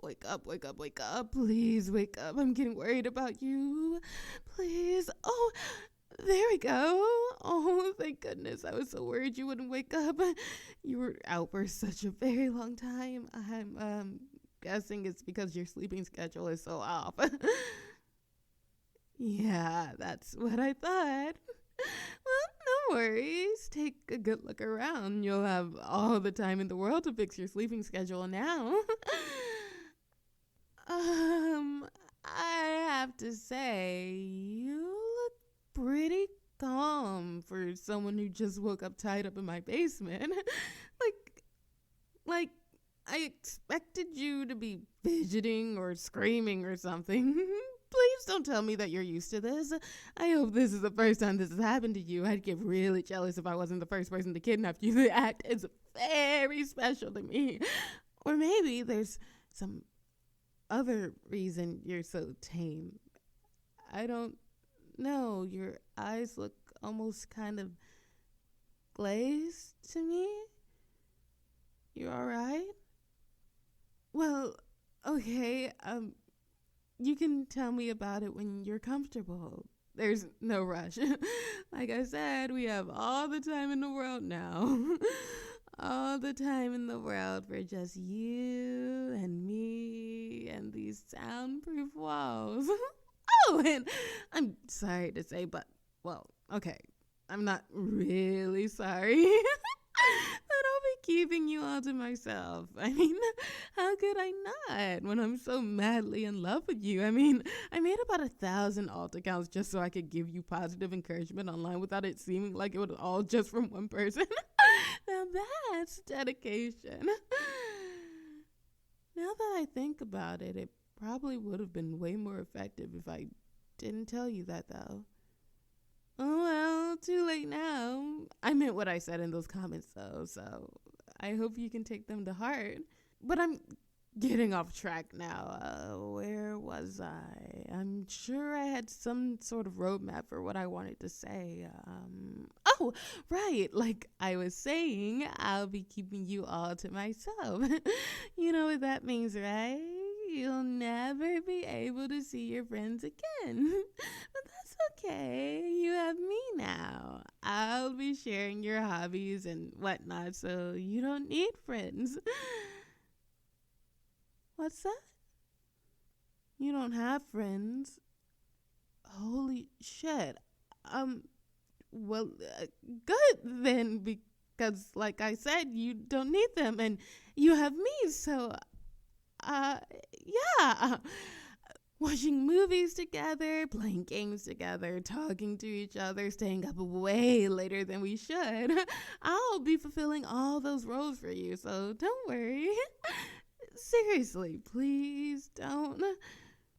Wake up, wake up, wake up. Please wake up. I'm getting worried about you. Please. Oh, there we go. Oh, thank goodness. I was so worried you wouldn't wake up. You were out for such a very long time. I'm guessing it's because your sleeping schedule is so off. Yeah, that's what I thought. Well, no worries. Take a good look around. You'll have all the time in the world to fix your sleeping schedule now. I have to say, you look pretty calm for someone who just woke up tied up in my basement. like, I expected you to be fidgeting or screaming or something. Please don't tell me that you're used to this. I hope this is the first time this has happened to you. I'd get really jealous if I wasn't the first person to kidnap you. The act is very special to me. Or maybe there's some other reason you're so tame. I don't know. Your eyes look almost kind of glazed to me. You alright? Well, okay, you can tell me about it when you're comfortable. There's no rush. Like I said, we have all the time in the world now. All the time in the world for just you and me and these soundproof walls. Oh, and I'm sorry to say, but, well, okay, I'm not really sorry. That I'll be keeping you all to myself. I mean, how could I not when I'm so madly in love with you? I mean, I made about 1,000 alt accounts just so I could give you positive encouragement online without it seeming like it was all just from one person. Now that's dedication. Now that I think about it, it probably would have been way more effective if I didn't tell you that, though. Oh, well, too late now. I meant what I said in those comments, though, so I hope you can take them to heart. But I'm getting off track now. Where was I? I'm sure I had some sort of roadmap for what I wanted to say. Oh, right. Like I was saying, I'll be keeping you all to myself. You know what that means, right? You'll never be able to see your friends again. But that's okay. You have me now. I'll be sharing your hobbies and whatnot, so you don't need friends. What's that? You don't have friends? Holy shit. Well, good then, because like I said, you don't need them and you have me, so yeah. Watching movies together, playing games together, talking to each other, staying up way later than we should. I'll be fulfilling all those roles for you, so don't worry. Seriously, please don't.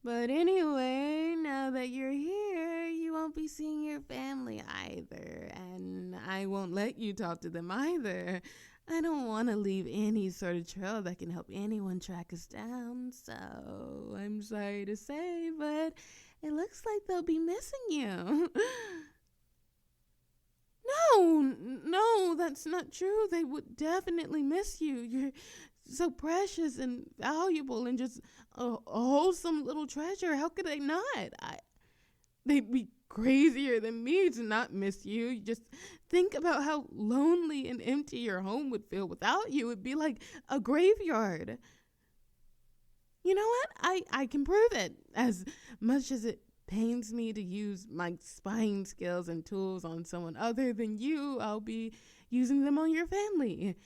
But anyway, now that you're here, you won't be seeing your family either, and I won't let you talk to them either. I don't want to leave any sort of trail that can help anyone track us down, so I'm sorry to say, but it looks like they'll be missing you. No, that's not true. They would definitely miss you. You're so precious and valuable and just a wholesome little treasure. How could they not? They'd be crazier than me to not miss you. You just think about how lonely and empty your home would feel without you. It'd be like a graveyard. You know what? I can prove it. As much as it pains me to use my spying skills and tools on someone other than you, I'll be using them on your family.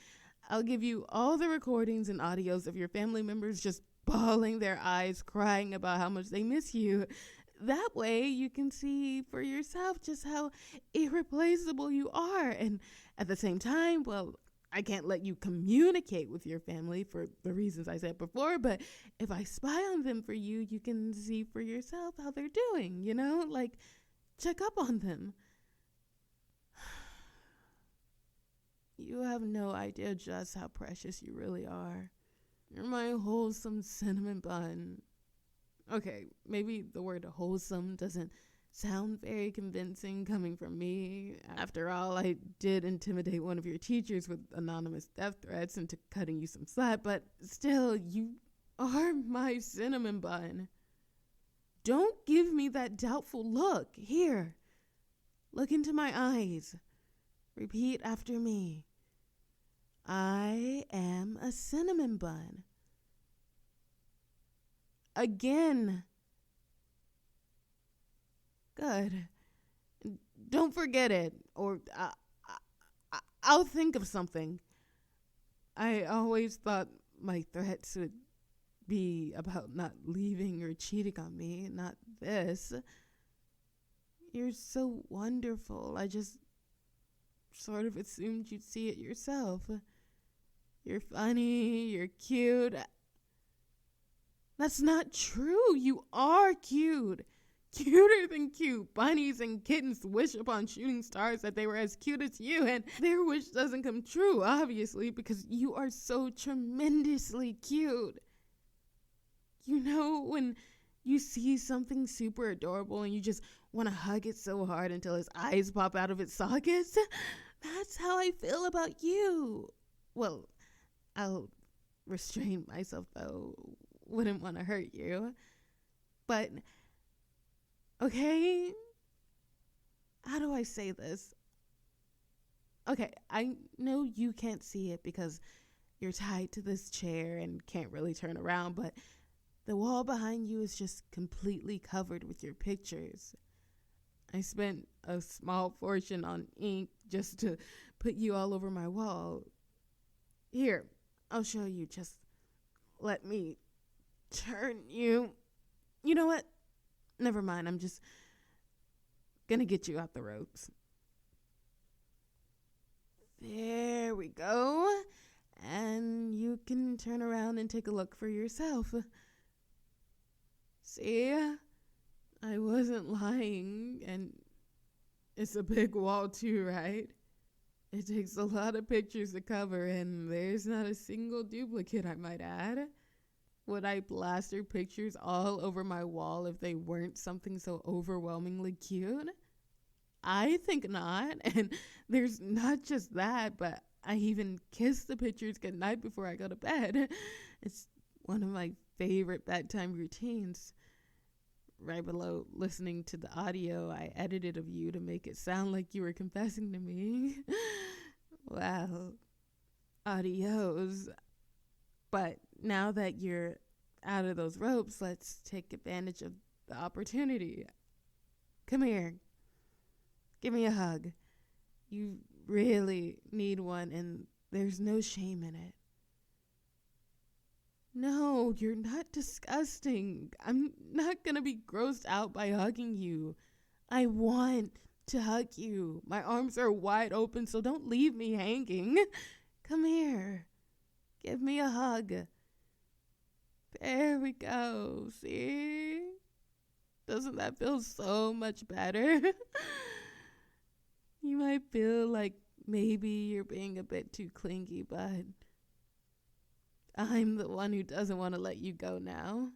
I'll give you all the recordings and audios of your family members just bawling their eyes, crying about how much they miss you. That way you can see for yourself just how irreplaceable you are. And at the same time, well, I can't let you communicate with your family for the reasons I said before, but if I spy on them for you, you can see for yourself how they're doing, you know? Like, check up on them. You have no idea just how precious you really are. You're my wholesome cinnamon bun. Okay, maybe the word wholesome doesn't sound very convincing coming from me. After all, I did intimidate one of your teachers with anonymous death threats into cutting you some slack, but still, you are my cinnamon bun. Don't give me that doubtful look. Here, look into my eyes. Repeat after me. I am a cinnamon bun. Again. Good. Don't forget it, or I'll think of something. I always thought my threats would be about not leaving or cheating on me, not this. You're so wonderful. I just sort of assumed you'd see it yourself. You're funny, you're cute. That's not true. You are cute. Cuter than cute. Bunnies and kittens wish upon shooting stars that they were as cute as you, and their wish doesn't come true, obviously, because you are so tremendously cute. You know, when you see something super adorable and you just want to hug it so hard until its eyes pop out of its sockets? That's how I feel about you. Well, I'll restrain myself, though. Wouldn't want to hurt you. But, okay, how do I say this? Okay, I know you can't see it because you're tied to this chair and can't really turn around, but the wall behind you is just completely covered with your pictures. I spent a small fortune on ink just to put you all over my wall. Here, I'll show you. Just let me turn you. You know what? Never mind. I'm just gonna get you out the ropes. There we go. And you can turn around and take a look for yourself. See? I wasn't lying, and it's a big wall too, right? It takes a lot of pictures to cover, and there's not a single duplicate, I might add. Would I plaster pictures all over my wall if they weren't something so overwhelmingly cute? I think not, and there's not just that, but I even kiss the pictures goodnight before I go to bed. It's one of my favorite bedtime routines. Right below listening to the audio I edited of you to make it sound like you were confessing to me. Well, adios. But now that you're out of those ropes, let's take advantage of the opportunity. Come here. Give me a hug. You really need one, and there's no shame in it. No, you're not disgusting. I'm not gonna be grossed out by hugging you. I want to hug you. My arms are wide open, so don't leave me hanging. Come here. Give me a hug. There we go. See? Doesn't that feel so much better? You might feel like maybe you're being a bit too clingy, but I'm the one who doesn't want to let you go now.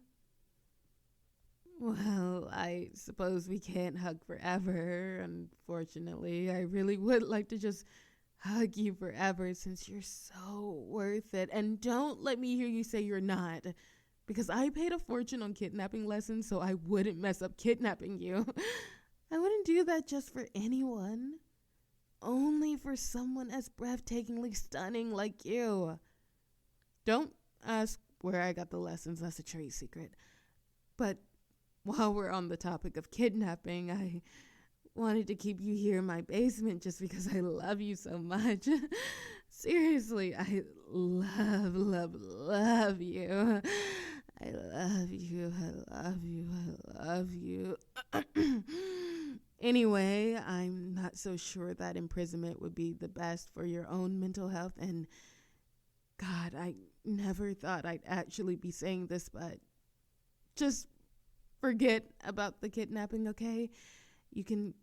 Well, I suppose we can't hug forever, unfortunately. I really would like to just hug you forever since you're so worth it. And don't let me hear you say you're not, because I paid a fortune on kidnapping lessons so I wouldn't mess up kidnapping you. I wouldn't do that just for anyone. Only for someone as breathtakingly stunning like you. Don't ask where I got the lessons. That's a trade secret. But while we're on the topic of kidnapping, I wanted to keep you here in my basement just because I love you so much. Seriously, I love, love, love you. I love you. I love you. I love you. Anyway, I'm not so sure that imprisonment would be the best for your own mental health, and God, I never thought I'd actually be saying this, but just forget about the kidnapping, okay? You can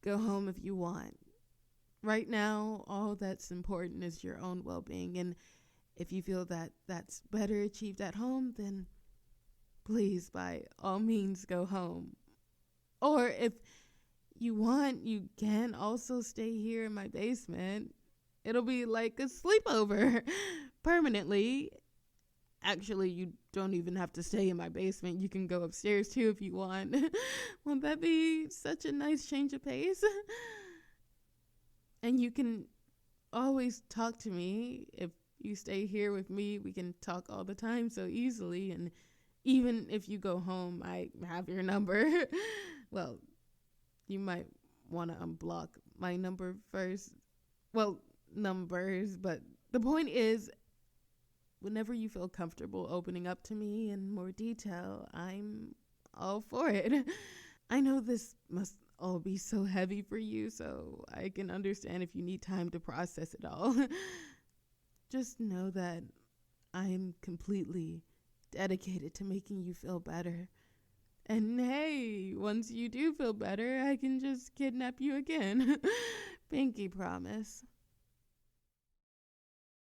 go home if you want. Right now, all that's important is your own well-being, and if you feel that that's better achieved at home, then please, by all means, go home. Or if you want, you can also stay here in my basement. It'll be like a sleepover permanently. Actually, you don't even have to stay in my basement. You can go upstairs too if you want. Won't that be such a nice change of pace? And you can always talk to me. If you stay here with me, we can talk all the time so easily. And even if you go home, I have your number. Well, you might want to unblock my number first. Well, numbers, but the point is, whenever you feel comfortable opening up to me in more detail, I'm all for it. I know this must all be so heavy for you, so I can understand if you need time to process it all. Just know that I'm completely dedicated to making you feel better. And hey, once you do feel better, I can just kidnap you again. Pinky promise.